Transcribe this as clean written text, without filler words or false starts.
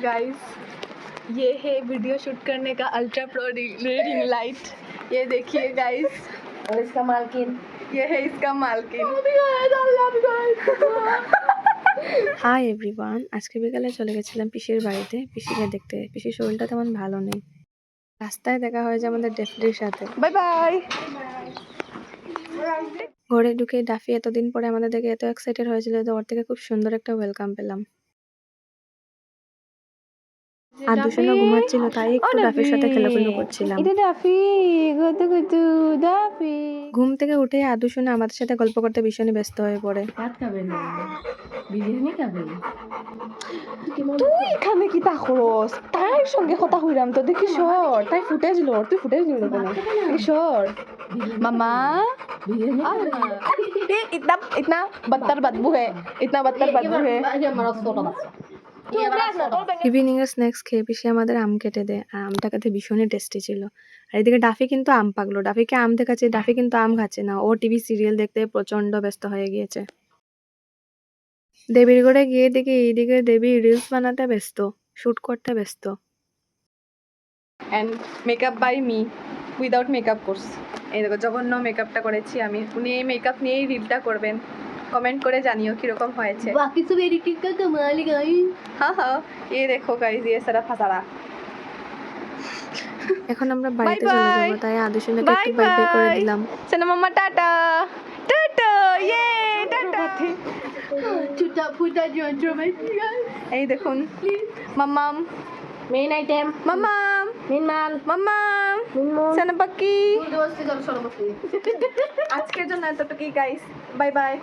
Guys ये है video shoot करने का अल्ट्रा प्रो रिंग लाइट। ये देखिए गाइस, और इसका मालकिन ये है इसका मालकिन। হাই এভরিওয়ান, আজকে বিকালে চলে গেছিলাম পিসির বাড়িতে পিসিকে দেখতে। পিসির শরীরটা তেমন ভালো নেই। রাস্তায় দেখা হয়েছে আমাদের ডেফলির সাথে। Bye bye. ঘরে ঢুকে ডাফি এতদিন পরে আমাদের দেখে এত এক্সাইটেড হয়েছিল যে ওর থেকে খুব সুন্দর একটা ওয়েলকাম পেলাম। আর দুশোনা ঘুমাচ্ছিল, তাই একটু ডাফির সাথে খেলাধুলো করছিলাম। ঘুম থেকে উঠে আদুশোনা আমাদের সাথে গল্প করতে ভীষণই ব্যস্ত হয়ে পড়ে। ভাত খাবে না, বিরিয়ানি খাবে। তুই এখানে কি তা খরচ? তার সঙ্গে কথা হইলাম তো, দেখি সর। তাই ফুটেজ লোর, তুই ফুটেজ নিল কেন? সর मामा। इतना इतना बदतर बदबू है, इतना बदतर बदबू है। ইভিনিং এর স্ন্যাক্স খেয়ে পিসি আমাদের আম কেটে দেয়, আর আমটা খেতে ভীষণই টেস্টি ছিল। আর এদিকে ডাফি কিন্তু আম পাগলো। ডাফিকে আম দেখাচ্ছে, ডাফি কিন্তু আম খাচ্ছে না। ও টিভি সিরিয়াল দেখতে প্রচন্ড ব্যস্ত হয়ে গিয়েছে। দেবীর ঘরে গিয়ে দেখি এইদিকে দেবী রিলস বানাতে ব্যস্ত, শুট করতে ব্যস্ত। And makeup by me without makeup course. এই দেখো জঘন্য মেকআপটা করেছি আমি। উনি এই মেকআপ নিয়েই রিলটা করবেন। কমেন্ট করে জানিও কিরকম হয়েছে। बाकी सब एडिटिंग का कमाल है गाइस। हाँ हाँ ये देखो गाइस, ये सारा फसारा। এখন আমরা বাড়িতে চলে যাবো, তাই আদুশোনাকে একটু বাই বাই করে দিলাম। সোনা মাম্মা টাটা টাটা, ইয়ে টাটা। छुटा फुटा যন্ত্র মেশিন। এই দেখুন মাম্মাম, মেইন আইটেম মাম্মাম, মেইন মাল মাম্মাম, মিনমন সোনা পাখি। দোস্ত চলো চলো বসি। আজকের জন্য এতটুকুই গাইস, বাই বাই।